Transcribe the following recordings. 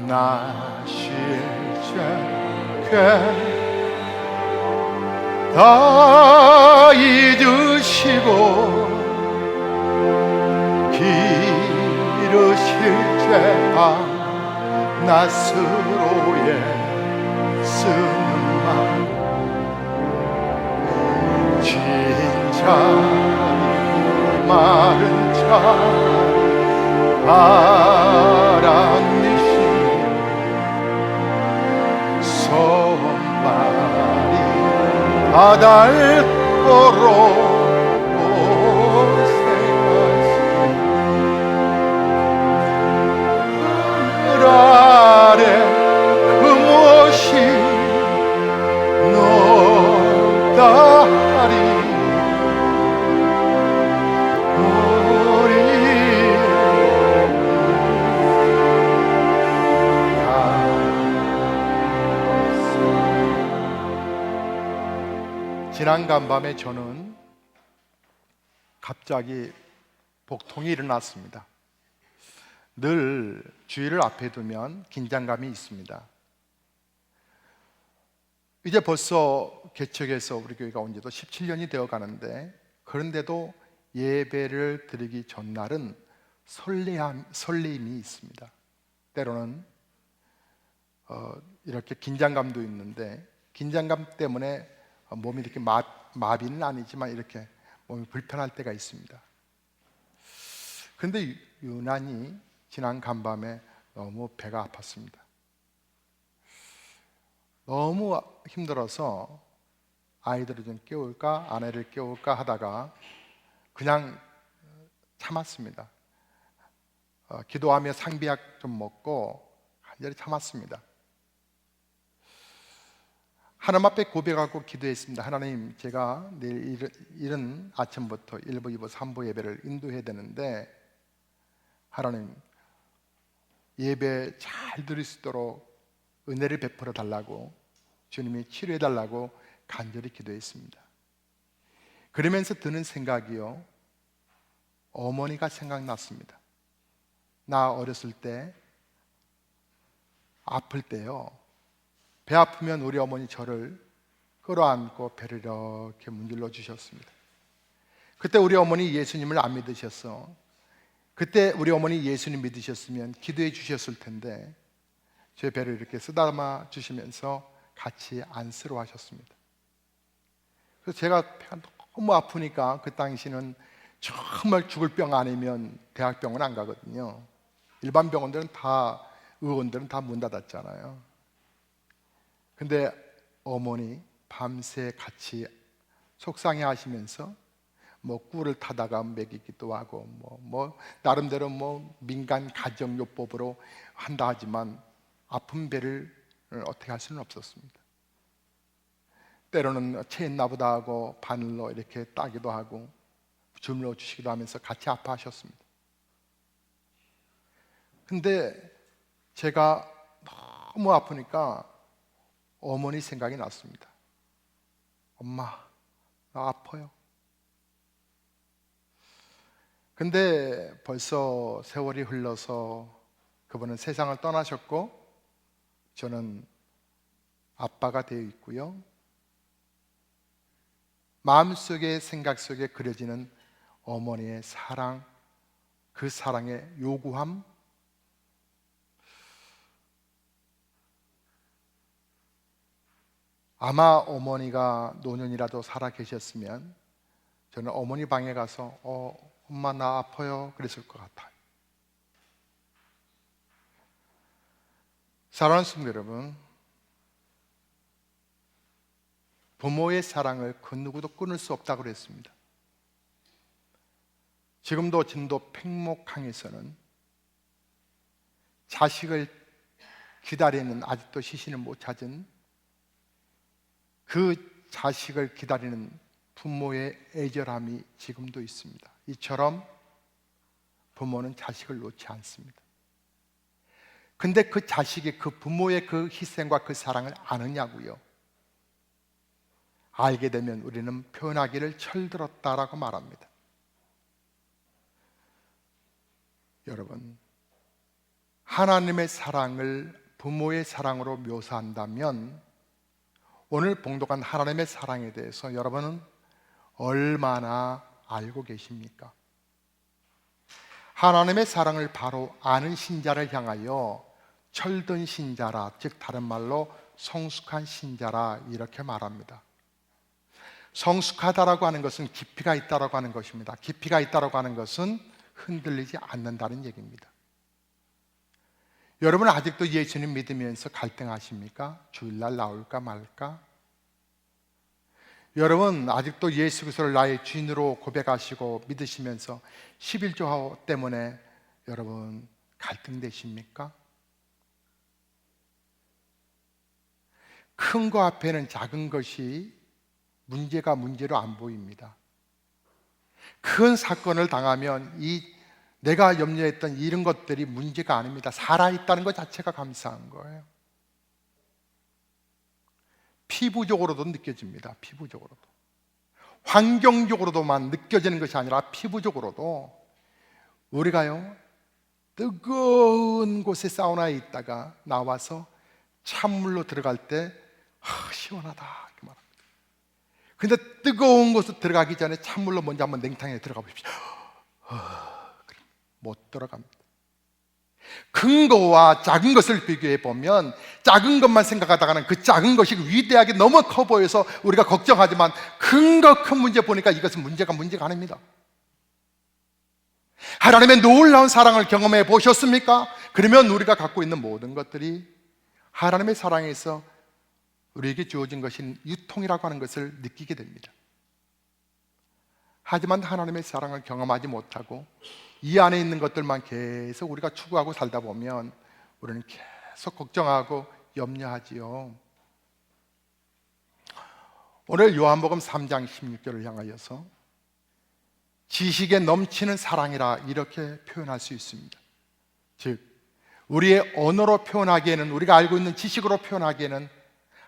나 실제게 다 잊으시고 기르실 죄악 나스로에 쓰는 말 진짜 마른 자 바람이시 손발이 바닥도록 하늘 아래 그 무엇이 높다리 지난 간밤에 저는 갑자기 복통이 일어났습니다. 늘 주일을 앞에 두면 긴장감이 있습니다. 이제 벌써 개척해서 우리 교회가 온 지도 17년이 되어 가는데, 그런데도 예배를 드리기 전날은 설레임이 있습니다. 때로는 이렇게 긴장감도 있는데, 긴장감 때문에 몸이 이렇게 마비는 아니지만 이렇게 몸이 불편할 때가 있습니다. 그런데 유난히 지난 간밤에 너무 배가 아팠습니다. 너무 힘들어서 아이들을 좀 깨울까 아내를 깨울까 하다가 그냥 참았습니다. 기도하며 상비약 좀 먹고 간절히 참았습니다. 하나님 앞에 고백하고 기도했습니다. 하나님, 제가 내일 이른 아침부터 1부, 2부, 3부 예배를 인도해야 되는데 하나님, 예배 잘 드릴 수 있도록 은혜를 베풀어 달라고, 주님이 치료해 달라고 간절히 기도했습니다. 그러면서 드는 생각이요, 어머니가 생각났습니다. 나 어렸을 때 아플 때요, 배 아프면 우리 어머니 저를 끌어안고 배를 이렇게 문질러 주셨습니다. 그때 우리 어머니 예수님을 안 믿으셨어. 그때 우리 어머니 예수님 믿으셨으면 기도해 주셨을 텐데 제 배를 이렇게 쓰다듬어 주시면서 같이 안쓰러 하셨습니다. 그래서 제가 배가 너무 아프니까 그 당시는 정말 죽을 병 아니면 대학병원 안 가거든요. 일반 병원들은 다, 의원들은 다 문 닫았잖아요. 근데 어머니 밤새 같이 속상해 하시면서 뭐 꿀을 타다가 먹이기도 하고 뭐 나름대로 뭐 민간 가정요법으로 한다 하지만 아픈 배를 어떻게 할 수는 없었습니다. 때로는 체했나 보다 하고 바늘로 이렇게 따기도 하고 주물러 주시기도 하면서 같이 아파하셨습니다. 근데 제가 너무 아프니까 어머니 생각이 났습니다. 엄마, 나 아파요. 근데 벌써 세월이 흘러서 그분은 세상을 떠나셨고 저는 아빠가 되어 있고요. 마음속에, 생각 속에 그려지는 어머니의 사랑, 그 사랑의 요구함, 아마 어머니가 노년이라도 살아 계셨으면 저는 어머니 방에 가서 엄마 나 아파요 그랬을 것 같아요. 사랑하는 성도 여러분, 부모의 사랑을 그 누구도 끊을 수 없다고 그랬습니다. 지금도 진도 팽목항에서는 자식을 기다리는, 아직도 시신을 못 찾은 그 자식을 기다리는 부모의 애절함이 지금도 있습니다. 이처럼 부모는 자식을 놓지 않습니다. 근데 그 자식이 그 부모의 그 희생과 그 사랑을 아느냐고요? 알게 되면 우리는 표현하기를 철들었다라고 말합니다. 여러분, 하나님의 사랑을 부모의 사랑으로 묘사한다면 오늘 봉독한 하나님의 사랑에 대해서 여러분은 얼마나 알고 계십니까? 하나님의 사랑을 바로 아는 신자를 향하여 철든 신자라, 즉 다른 말로 성숙한 신자라 이렇게 말합니다. 성숙하다라고 하는 것은 깊이가 있다라고 하는 것입니다. 깊이가 있다라고 하는 것은 흔들리지 않는다는 얘기입니다. 여러분 아직도 예수님 믿으면서 갈등하십니까? 주일날 나올까 말까? 여러분 아직도 예수 그리스도를 나의 주인으로 고백하시고 믿으시면서 11조 때문에 여러분 갈등되십니까? 큰 거 앞에는 작은 것이 문제가 문제로 안 보입니다. 큰 사건을 당하면 내가 염려했던 이런 것들이 문제가 아닙니다. 살아있다는 것 자체가 감사한 거예요. 피부적으로도 느껴집니다. 피부적으로도. 환경적으로도만 느껴지는 것이 아니라 피부적으로도 우리가요 뜨거운 곳에 사우나에 있다가 나와서 찬물로 들어갈 때 시원하다 이렇게 말합니다. 근데 뜨거운 곳에 들어가기 전에 찬물로 먼저 한번 냉탕에 들어가 보십시오. 못 들어갑니다. 큰 거와 작은 것을 비교해 보면 작은 것만 생각하다가는 그 작은 것이 위대하게 너무 커 보여서 우리가 걱정하지만 큰 문제 보니까 이것은 문제가 아닙니다. 하나님의 놀라운 사랑을 경험해 보셨습니까? 그러면 우리가 갖고 있는 모든 것들이 하나님의 사랑에서 우리에게 주어진 것인 유통이라고 하는 것을 느끼게 됩니다. 하지만 하나님의 사랑을 경험하지 못하고 이 안에 있는 것들만 계속 우리가 추구하고 살다 보면 우리는 계속 걱정하고 염려하지요. 오늘 요한복음 3장 16절을 향하여서 지식에 넘치는 사랑이라 이렇게 표현할 수 있습니다. 즉 우리의 언어로 표현하기에는, 우리가 알고 있는 지식으로 표현하기에는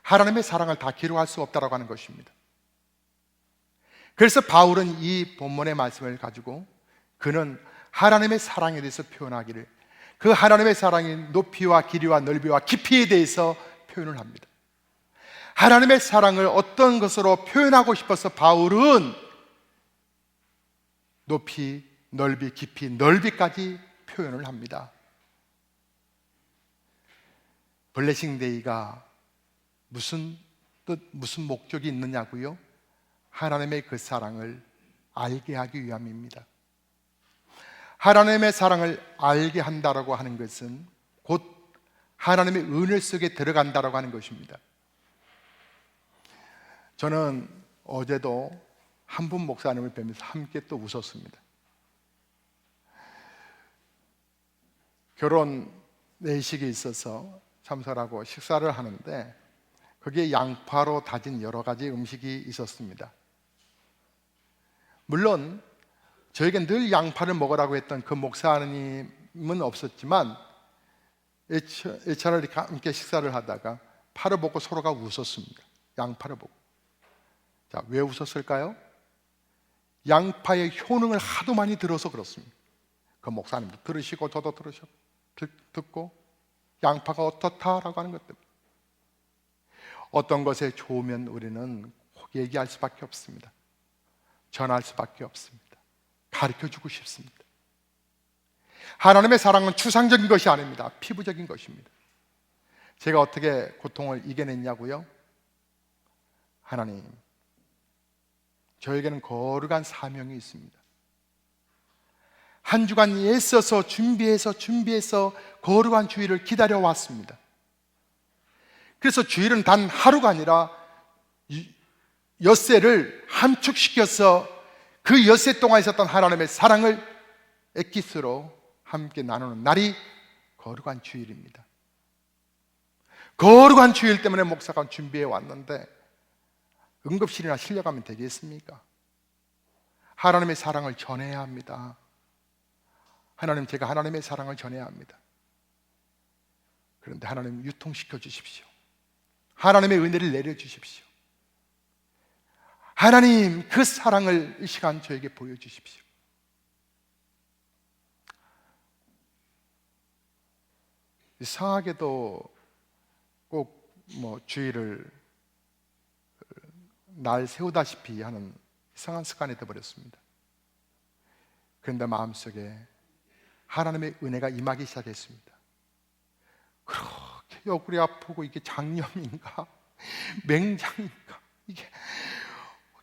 하나님의 사랑을 다 기록할 수 없다고 하는 것입니다. 그래서 바울은 이 본문의 말씀을 가지고 그는 하나님의 사랑에 대해서 표현하기를, 그 하나님의 사랑의 높이와 길이와 넓이와 깊이에 대해서 표현을 합니다. 하나님의 사랑을 어떤 것으로 표현하고 싶어서 바울은 높이, 넓이, 깊이, 넓이까지 표현을 합니다. 블레싱 데이가 무슨 뜻, 무슨 목적이 있느냐고요? 하나님의 그 사랑을 알게 하기 위함입니다. 하나님의 사랑을 알게 한다라고 하는 것은 곧 하나님의 은혜 속에 들어간다라고 하는 것입니다. 저는 어제도 한 분 목사님을 뵈면서 함께 또 웃었습니다. 결혼 내식이 있어서 참석하고 식사를 하는데 거기에 양파로 다진 여러 가지 음식이 있었습니다. 물론 저에게 늘 양파를 먹으라고 했던 그 목사님은 없었지만 일차를 이렇게 함께 식사를 하다가 팔을 보고 서로가 웃었습니다. 양파를 보고. 자, 왜 웃었을까요? 양파의 효능을 하도 많이 들어서 그렇습니다. 그 목사님도 들으시고 저도 듣고 양파가 어떻다라고 하는 것 때문에. 어떤 것에 좋으면 우리는 얘기할 수밖에 없습니다. 전할 수밖에 없습니다. 가르쳐주고 싶습니다. 하나님의 사랑은 추상적인 것이 아닙니다. 피부적인 것입니다. 제가 어떻게 고통을 이겨냈냐고요? 하나님, 저에게는 거룩한 사명이 있습니다. 한 주간 애써서 준비해서 거룩한 주일을 기다려왔습니다. 그래서 주일은 단 하루가 아니라 엿새를 함축시켜서 그 엿새 동안 있었던 하나님의 사랑을 엑기스로 함께 나누는 날이 거룩한 주일입니다. 거룩한 주일 때문에 목사가 준비해 왔는데 응급실이나 실려가면 되겠습니까? 하나님의 사랑을 전해야 합니다. 하나님, 제가 하나님의 사랑을 전해야 합니다. 그런데 하나님 유통시켜 주십시오. 하나님의 은혜를 내려주십시오. 하나님, 그 사랑을 이 시간 저에게 보여주십시오. 이상하게도 꼭 뭐 주의를 날 세우다시피 하는 이상한 습관이 되어버렸습니다. 그런데 마음속에 하나님의 은혜가 임하기 시작했습니다. 그렇게 옆구리 아프고 이게 장염인가 맹장인가 이게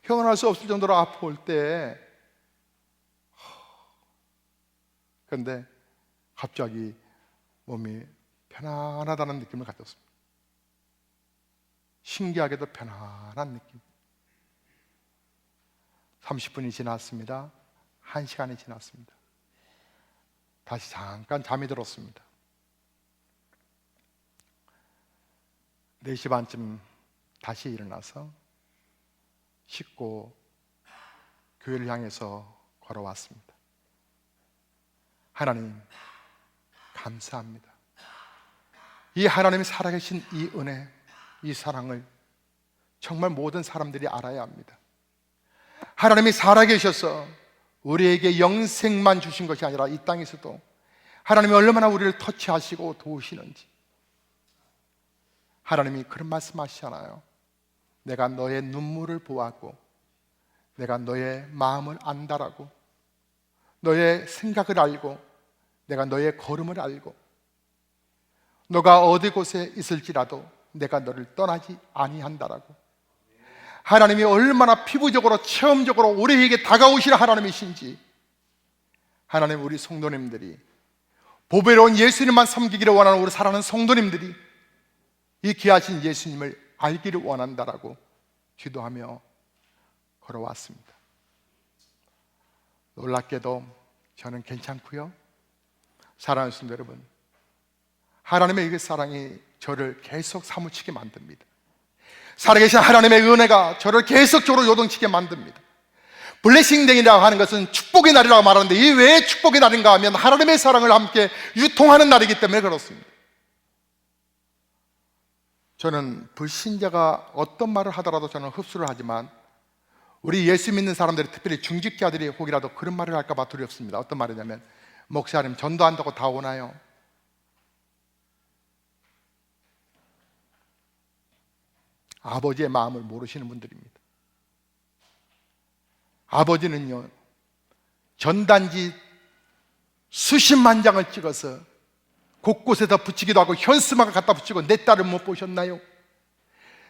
형언할 수 없을 정도로 아파올 때, 그런데 갑자기 몸이 편안하다는 느낌을 가졌습니다. 신기하게도 편안한 느낌. 30분이 지났습니다. 1시간이 지났습니다. 다시 잠깐 잠이 들었습니다. 4시 반쯤 다시 일어나서 씻고 교회를 향해서 걸어왔습니다. 하나님 감사합니다. 이 하나님이 살아계신 이 은혜, 이 사랑을 정말 모든 사람들이 알아야 합니다. 하나님이 살아계셔서 우리에게 영생만 주신 것이 아니라 이 땅에서도 하나님이 얼마나 우리를 터치하시고 도우시는지, 하나님이 그런 말씀하시잖아요. 내가 너의 눈물을 보았고 내가 너의 마음을 안다라고, 너의 생각을 알고 내가 너의 걸음을 알고, 너가 어디 곳에 있을지라도 내가 너를 떠나지 아니한다라고. 하나님이 얼마나 피부적으로 체험적으로 우리에게 다가오시는 하나님이신지, 하나님, 우리 성도님들이 보배로운 예수님만 섬기기를 원하는 우리 사랑하는 성도님들이 이 귀하신 예수님을 알기를 원한다라고 기도하며 걸어왔습니다. 놀랍게도 저는 괜찮고요. 사랑하는 성도 여러분, 하나님의 이 사랑이 저를 계속 사무치게 만듭니다. 살아계신 하나님의 은혜가 저를 계속적으로 요동치게 만듭니다. 블레싱데이라고 하는 것은 축복의 날이라고 말하는데, 이 왜 축복의 날인가 하면 하나님의 사랑을 함께 유통하는 날이기 때문에 그렇습니다. 저는 불신자가 어떤 말을 하더라도 저는 흡수를 하지만, 우리 예수 믿는 사람들이, 특별히 중직자들이 혹이라도 그런 말을 할까 봐 두렵습니다. 어떤 말이냐면, 목사님 전도한다고 다 오나요? 아버지의 마음을 모르시는 분들입니다. 아버지는요, 전단지 수십만 장을 찍어서 곳곳에다 붙이기도 하고 현수막을 갖다 붙이고, 내 딸을 못 보셨나요?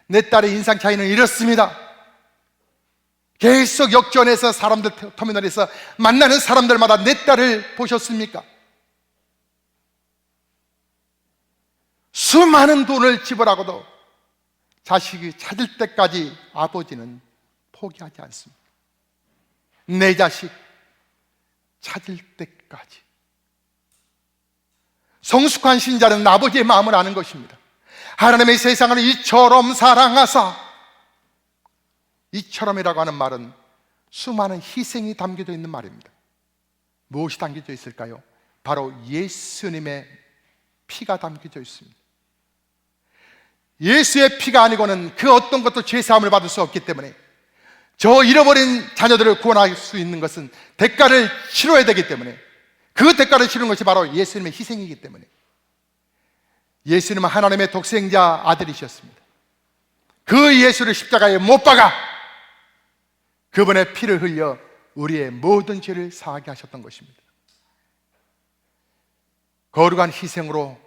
내 딸의 인상 차이는 이렇습니다. 계속 역전해서 사람들 터미널에서 만나는 사람들마다 내 딸을 보셨습니까? 수많은 돈을 지불하고도 자식이 찾을 때까지 아버지는 포기하지 않습니다. 내 자식 찾을 때까지. 성숙한 신자는 아버지의 마음을 아는 것입니다. 하나님의 세상을 이처럼 사랑하사, 이처럼이라고 하는 말은 수많은 희생이 담겨져 있는 말입니다. 무엇이 담겨져 있을까요? 바로 예수님의 피가 담겨져 있습니다. 예수의 피가 아니고는 그 어떤 것도 죄사함을 받을 수 없기 때문에, 저 잃어버린 자녀들을 구원할 수 있는 것은 대가를 치러야 되기 때문에, 그 대가를 치르는 것이 바로 예수님의 희생이기 때문에, 예수님은 하나님의 독생자 아들이셨습니다. 그 예수를 십자가에 못 박아 그분의 피를 흘려 우리의 모든 죄를 사하게 하셨던 것입니다. 거룩한 희생으로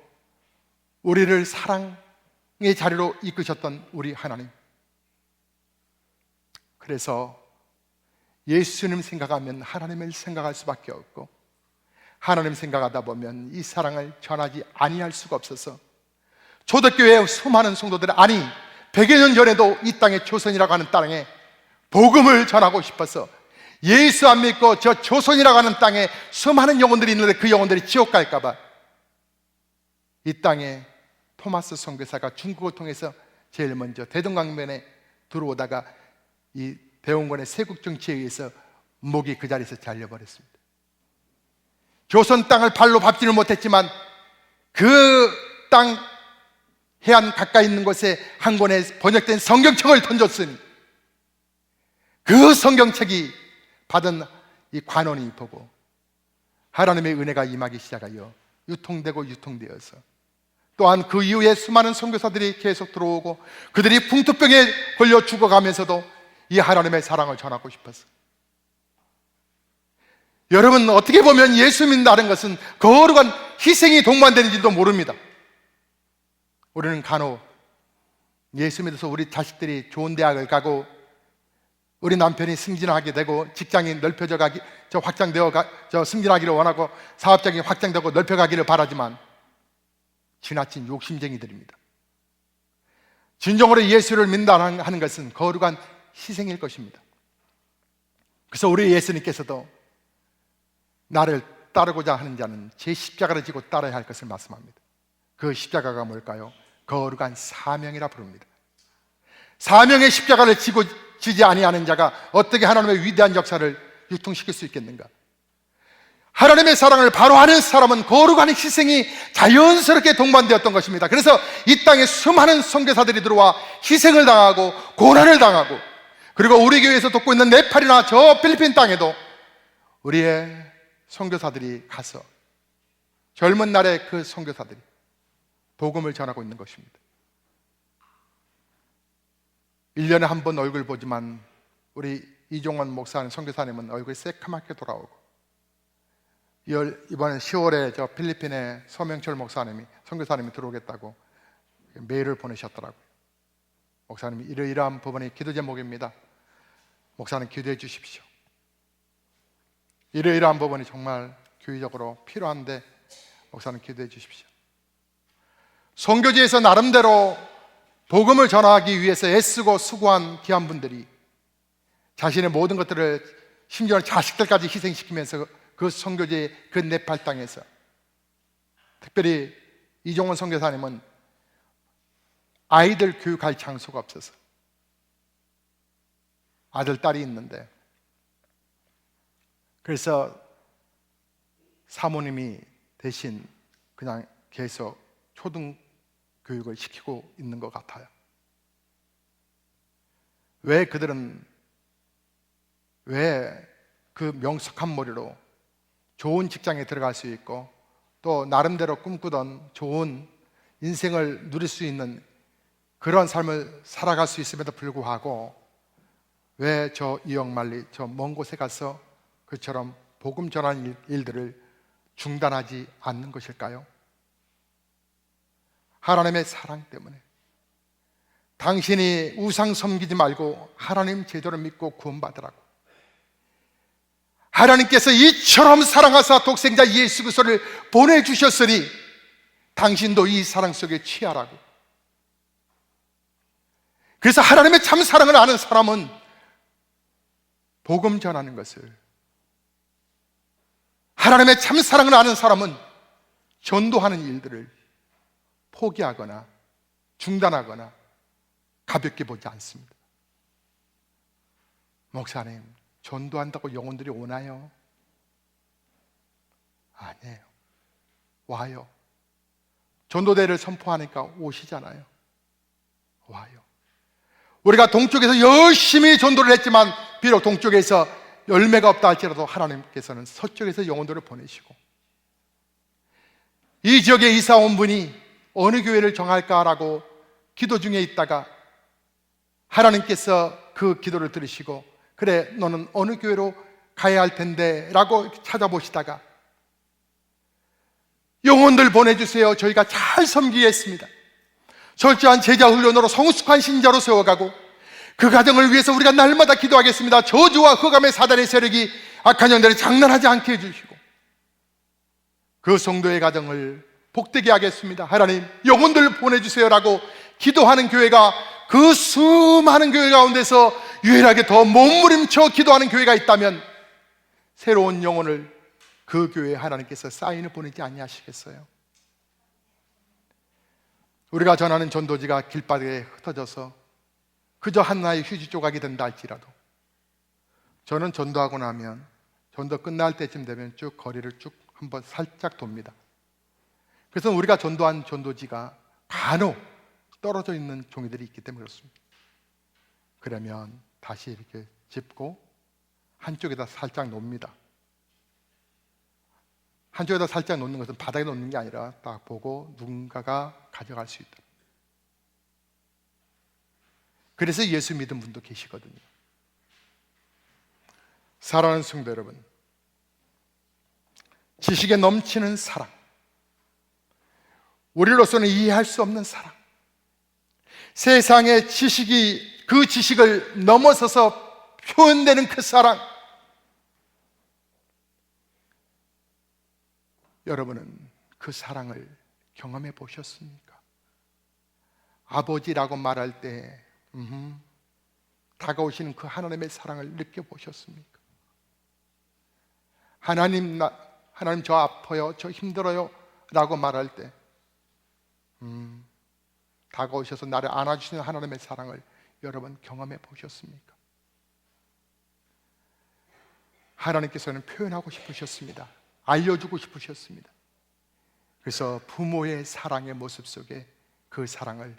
우리를 사랑의 자리로 이끄셨던 우리 하나님, 그래서 예수님 생각하면 하나님을 생각할 수밖에 없고, 하나님 생각하다 보면 이 사랑을 전하지 아니할 수가 없어서 초대교회의 수많은 성도들, 아니 100여 년 전에도 이 땅에 조선이라고 하는 땅에 복음을 전하고 싶어서, 예수 안 믿고 저 조선이라고 하는 땅에 수많은 영혼들이 있는데 그 영혼들이 지옥 갈까 봐 이 땅에 토마스 선교사가 중국을 통해서 제일 먼저 대동강변에 들어오다가 이 대원군의 세국 정치에 의해서 목이 그 자리에서 잘려버렸습니다. 조선 땅을 발로 밟지는 못했지만 그 땅 해안 가까이 있는 곳에 한 권의 번역된 성경책을 던졌으니, 그 성경책이 받은 이 관원이 보고 하나님의 은혜가 임하기 시작하여 유통되고 유통되어서 또한 그 이후에 수많은 선교사들이 계속 들어오고 그들이 풍토병에 걸려 죽어가면서도 이 하나님의 사랑을 전하고 싶었어요. 여러분, 어떻게 보면 예수 믿는다는 것은 거룩한 희생이 동반되는지도 모릅니다. 우리는 간혹 예수 믿어서 우리 자식들이 좋은 대학을 가고 우리 남편이 승진하게 되고 직장이 넓혀져 가기, 승진하기를 원하고 사업장이 확장되고 넓혀가기를 바라지만 지나친 욕심쟁이들입니다. 진정으로 예수를 믿는다는 하는 것은 거룩한 희생일 것입니다. 그래서 우리 예수님께서도 나를 따르고자 하는 자는 제 십자가를 지고 따라야 할 것을 말씀합니다. 그 십자가가 뭘까요? 거룩한 사명이라 부릅니다. 사명의 십자가를 지지 아니하는 자가 어떻게 하나님의 위대한 역사를 유통시킬 수 있겠는가? 하나님의 사랑을 바로 아는 사람은 거룩한 희생이 자연스럽게 동반되었던 것입니다. 그래서 이 땅에 수많은 선교사들이 들어와 희생을 당하고 고난을 당하고, 그리고 우리 교회에서 돕고 있는 네팔이나 저 필리핀 땅에도 우리의 선교사들이 가서 젊은 날의 그 선교사들이 복음을 전하고 있는 것입니다. 1년에 한 번 얼굴 보지만 우리 이종원 목사님, 선교사님은 얼굴이 새카맣게 돌아오고, 이번에 10월에 저 필리핀의 서명철 목사님이, 선교사님이 들어오겠다고 메일을 보내셨더라고요. 목사님이 이러이러한 부분이 기도 제목입니다. 목사님 기도해 주십시오. 이러이러한 부분이 정말 교회적으로 필요한데 목사님 기도해 주십시오. 선교지에서 나름대로 복음을 전하기 위해서 애쓰고 수고한 귀한 분들이 자신의 모든 것들을, 심지어 자식들까지 희생시키면서 그 선교지의 그 네팔 땅에서, 특별히 이종원 선교사님은 아이들 교육할 장소가 없어서 아들, 딸이 있는데, 그래서 사모님이 대신 그냥 계속 초등 교육을 시키고 있는 것 같아요. 왜 그들은 왜 그 명석한 머리로 좋은 직장에 들어갈 수 있고 또 나름대로 꿈꾸던 좋은 인생을 누릴 수 있는 그런 삶을 살아갈 수 있음에도 불구하고 왜 저 이역만리 저 먼 곳에 가서 그처럼 복음 전하는 일들을 중단하지 않는 것일까요? 하나님의 사랑 때문에. 당신이 우상 섬기지 말고 하나님 제대로 믿고 구원받으라고. 하나님께서 이처럼 사랑하사 독생자 예수 그리스도를 보내주셨으니 당신도 이 사랑 속에 취하라고. 그래서 하나님의 참 사랑을 아는 사람은 복음 전하는 것을, 하나님의 참 사랑을 아는 사람은 전도하는 일들을 포기하거나 중단하거나 가볍게 보지 않습니다. 목사님, 전도한다고 영혼들이 오나요? 아니에요. 와요. 전도대를 선포하니까 오시잖아요. 와요. 우리가 동쪽에서 열심히 전도를 했지만 비록 동쪽에서 열매가 없다 할지라도 하나님께서는 서쪽에서 영혼들을 보내시고, 이 지역에 이사 온 분이 어느 교회를 정할까라고 기도 중에 있다가 하나님께서 그 기도를 들으시고, 그래 너는 어느 교회로 가야 할 텐데 라고 찾아보시다가 영혼들 보내주세요. 저희가 잘 섬기겠습니다. 철저한 제자 훈련으로 성숙한 신자로 세워가고 그 가정을 위해서 우리가 날마다 기도하겠습니다. 저주와 흑암의 사단의 세력이 악한 영들을 장난하지 않게 해주시고 그 성도의 가정을 복되게 하겠습니다. 하나님 영혼들 보내주세요라고 기도하는 교회가, 그 수많은 교회 가운데서 유일하게 더 몸부림쳐 기도하는 교회가 있다면 새로운 영혼을 그 교회에 하나님께서 사인을 보내지 아니하시겠어요? 우리가 전하는 전도지가 길바닥에 흩어져서 그저 하나의 휴지 조각이 된다 할지라도, 저는 전도하고 나면 전도 끝날 때쯤 되면 쭉 거리를 쭉 한번 살짝 돕니다. 그래서 우리가 전도한 전도지가 간혹 떨어져 있는 종이들이 있기 때문에 그렇습니다. 그러면 다시 이렇게 짚고 한쪽에다 살짝 놓습니다. 한쪽에다 살짝 놓는 것은 바닥에 놓는 게 아니라 딱 보고 누군가가 가져갈 수 있다. 그래서 예수 믿은 분도 계시거든요. 사랑하는 성도 여러분, 지식에 넘치는 사랑, 우리로서는 이해할 수 없는 사랑, 세상의 지식이 그 지식을 넘어서서 표현되는 그 사랑, 여러분은 그 사랑을 경험해 보셨습니까? 아버지라고 말할 때 다가오시는 그 하나님의 사랑을 느껴보셨습니까? 하나님 저 아파요, 저 힘들어요 라고 말할 때 다가오셔서 나를 안아주시는 하나님의 사랑을 여러분 경험해 보셨습니까? 하나님께서는 표현하고 싶으셨습니다. 알려주고 싶으셨습니다. 그래서 부모의 사랑의 모습 속에 그 사랑을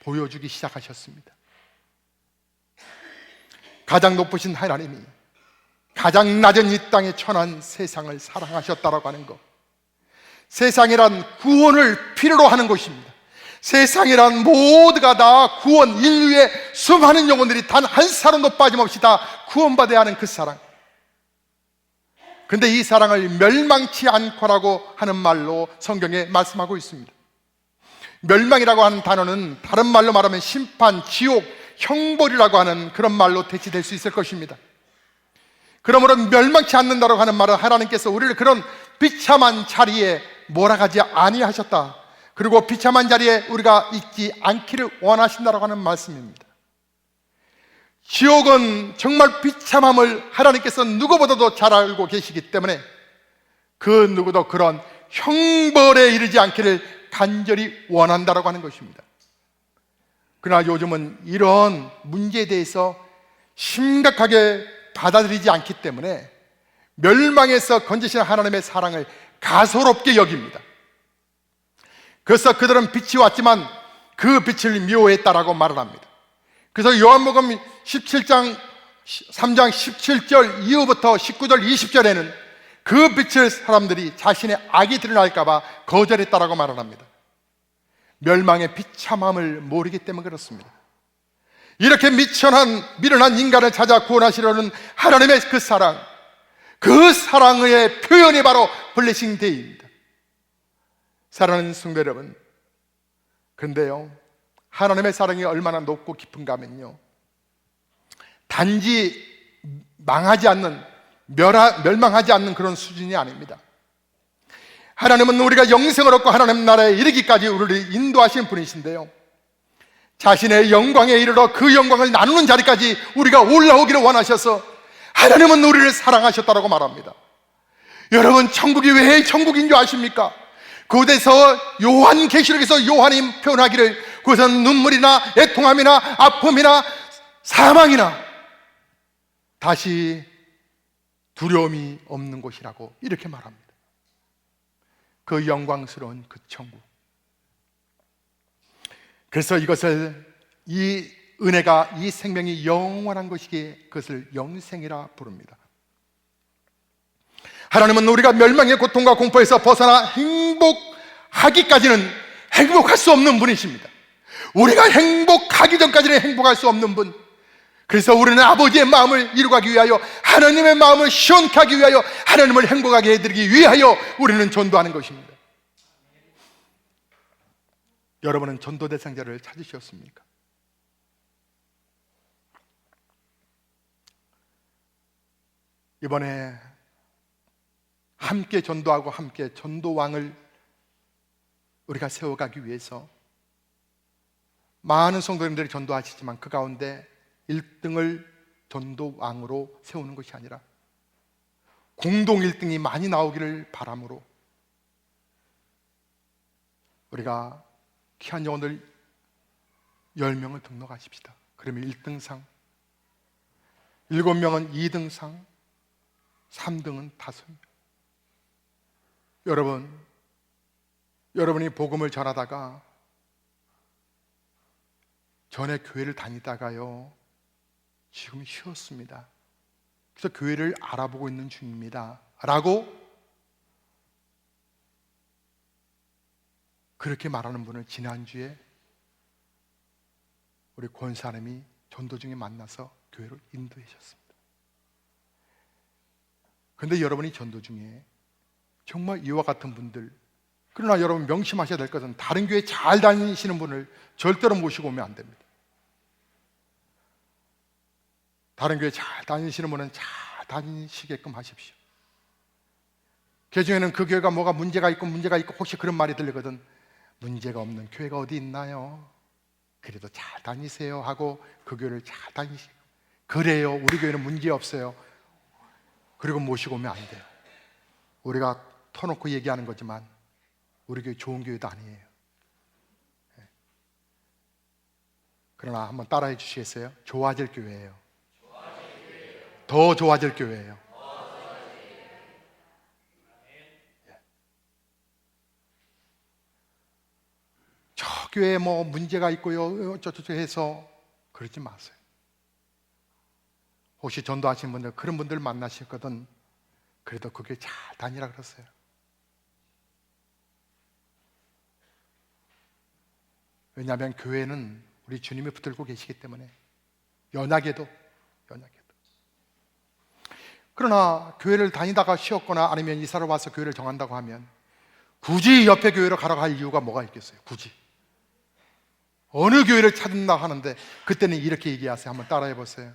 보여주기 시작하셨습니다. 가장 높으신 하나님이 가장 낮은 이 땅에 천한 세상을 사랑하셨다라고 하는 것, 세상이란 구원을 필요로 하는 것입니다. 세상이란 모두가 다 구원, 인류의 수많은 영혼들이 단 한 사람도 빠짐없이 다 구원받아야 하는 그 사랑. 근데 이 사랑을 멸망치 않고라고 하는 말로 성경에 말씀하고 있습니다. 멸망이라고 하는 단어는 다른 말로 말하면 심판, 지옥, 형벌이라고 하는 그런 말로 대체될 수 있을 것입니다. 그러므로 멸망치 않는다고 하는 말은 하나님께서 우리를 그런 비참한 자리에 몰아가지 아니하셨다, 그리고 비참한 자리에 우리가 있지 않기를 원하신다고 하는 말씀입니다. 지옥은 정말 비참함을 하나님께서 누구보다도 잘 알고 계시기 때문에 그 누구도 그런 형벌에 이르지 않기를 간절히 원한다고 하는 것입니다. 그러나 요즘은 이런 문제에 대해서 심각하게 받아들이지 않기 때문에 멸망에서 건지시는 하나님의 사랑을 가소롭게 여깁니다. 그래서 그들은 빛이 왔지만 그 빛을 미워했다라고 말을 합니다. 그래서 요한복음 17장 3장 17절 이후부터 19절 20절에는 그 빛을 사람들이 자신의 악이 드러날까 봐 거절했다라고 말을 합니다. 멸망의 비참함을 모르기 때문에 그렇습니다. 이렇게 미련한 인간을 찾아 구원하시려는 하나님의 그 사랑, 그 사랑의 표현이 바로 블레싱 데이입니다. 사랑하는 성도 여러분, 그런데요, 하나님의 사랑이 얼마나 높고 깊은가 하면요, 단지 망하지 않는, 멸망하지 않는 그런 수준이 아닙니다. 하나님은 우리가 영생을 얻고 하나님 나라에 이르기까지 우리를 인도하신 분이신데요, 자신의 영광에 이르러 그 영광을 나누는 자리까지 우리가 올라오기를 원하셔서 하나님은 우리를 사랑하셨다고 말합니다. 여러분, 천국이 왜 천국인 줄 아십니까? 그곳에서 요한계시록에서 요한이 표현하기를 그것은 눈물이나 애통함이나 아픔이나 사망이나 다시 두려움이 없는 곳이라고 이렇게 말합니다. 그 영광스러운 그 천국. 그래서 이것을, 이 은혜가, 이 생명이 영원한 것이기에 그것을 영생이라 부릅니다. 하나님은 우리가 멸망의 고통과 공포에서 벗어나 행복하기까지는 행복할 수 없는 분이십니다. 우리가 행복하기 전까지는 행복할 수 없는 분. 그래서 우리는 아버지의 마음을 이루기 위하여, 하나님의 마음을 시원케 하기 위하여, 하나님을 행복하게 해드리기 위하여 우리는 전도하는 것입니다. 여러분은 전도 대상자를 찾으셨습니까? 이번에 함께 전도하고 함께 전도왕을 우리가 세워가기 위해서 많은 성도님들이 전도하시지만 그 가운데 1등을 전도왕으로 세우는 것이 아니라 공동 1등이 많이 나오기를 바람으로 우리가 귀한 영혼들 10명을 등록하십시다. 그러면 1등상, 7명은 2등상, 3등은 5명. 여러분이 복음을 전하다가 전에 교회를 다니다가요, 지금 쉬었습니다. 그래서 교회를 알아보고 있는 중입니다 라고 그렇게 말하는 분을 지난주에 우리 권사님이 전도 중에 만나서 교회로 인도하셨습니다. 그런데 여러분이 전도 중에 정말 이와 같은 분들, 그러나 여러분 명심하셔야 될 것은 다른 교회 잘 다니시는 분을 절대로 모시고 오면 안 됩니다. 다른 교회 잘 다니시는 분은 잘 다니시게끔 하십시오. 그 중에는 그 교회가 뭐가 문제가 있고 혹시 그런 말이 들리거든. 문제가 없는 교회가 어디 있나요? 그래도 잘 다니세요 하고 그 교회를 잘 다니시고, 그래요 우리 교회는 문제 없어요, 그리고 모시고 오면 안 돼요. 우리가 터놓고 얘기하는 거지만 우리 교회 좋은 교회도 아니에요. 그러나 한번 따라해 주시겠어요? 좋아질 교회예요. 더 좋아질 교회예요. 저 교회에 뭐 문제가 있고요 어쩌저쩌 해서 그러지 마세요. 혹시 전도하시는 분들 그런 분들 만나셨거든, 그래도 그 교회 잘 다니라 그러세요. 왜냐하면 교회는 우리 주님이 붙들고 계시기 때문에, 연약해도. 그러나 교회를 다니다가 쉬었거나 아니면 이사를 와서 교회를 정한다고 하면 굳이 옆에 교회로 가라고 할 이유가 뭐가 있겠어요? 굳이 어느 교회를 찾는다 하는데, 그때는 이렇게 얘기하세요. 한번 따라해 보세요.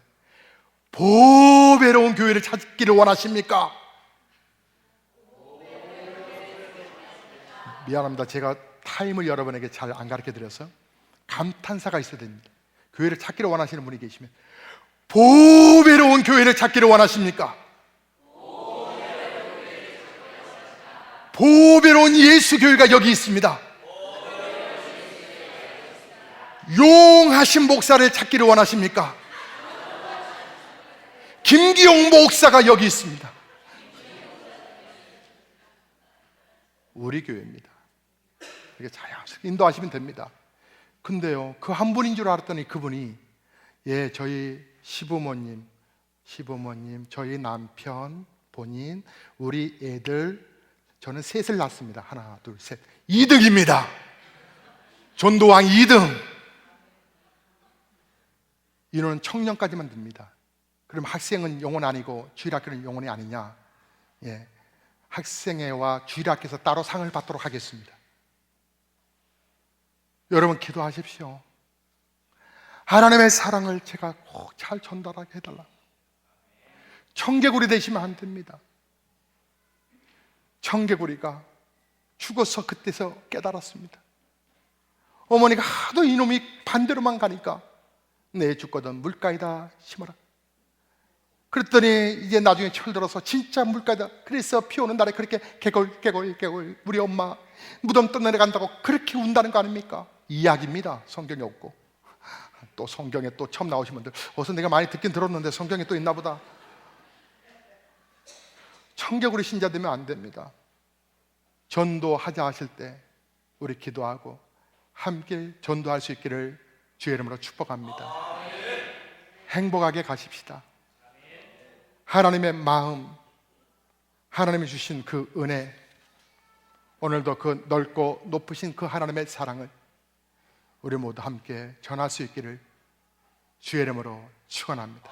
보배로운 교회를 찾기를 원하십니까? 미안합니다. 제가 타임을 여러분에게 잘 안 가르쳐 드려서 감탄사가 있어야 됩니다. 교회를 찾기를 원하시는 분이 계시면, 보배로운 교회를 찾기를 원하십니까? 보배로운 예수 교회가 여기 있습니다. 용하신 목사를 찾기를 원하십니까? 김기용 목사가 여기 있습니다. 우리 교회입니다. 이렇게 자연스럽게 인도하시면 됩니다. 근데요, 그 한 분인 줄 알았더니 그분이 저희 시부모님, 저희 남편, 본인, 우리 애들, 저는 셋을 낳았습니다. 하나, 둘, 셋. 2등입니다. 전도왕 2등. 인원은 청년까지만 듭니다. 그럼 학생은 영혼 아니고 주일학교는 영혼이 아니냐? 학생회와 주일학교에서 따로 상을 받도록 하겠습니다. 여러분 기도하십시오. 하나님의 사랑을 제가 꼭 잘 전달하게 해달라. 청개구리 되시면 안 됩니다. 청개구리가 죽어서 그때서 깨달았습니다. 어머니가 하도 이놈이 반대로만 가니까 내 죽거든 물가에다 심어라. 그랬더니 이제 나중에 철들어서 진짜 물가에다, 그래서 비 오는 날에 그렇게 개골 우리 엄마 무덤 떠내려간다고 그렇게 운다는 거 아닙니까? 이야기입니다. 성경에 없고. 또 성경에 또 처음 나오신 분들, 어서 내가 많이 듣긴 들었는데 성경에 또 있나 보다. 청개구리 신자 되면 안 됩니다. 전도하자 하실 때 우리 기도하고 함께 전도할 수 있기를 주의 이름으로 축복합니다. 행복하게 가십시다. 하나님의 마음, 하나님이 주신 그 은혜, 오늘도 그 넓고 높으신 그 하나님의 사랑을 우리 모두 함께 전할 수 있기를 주의 이름으로 축원합니다.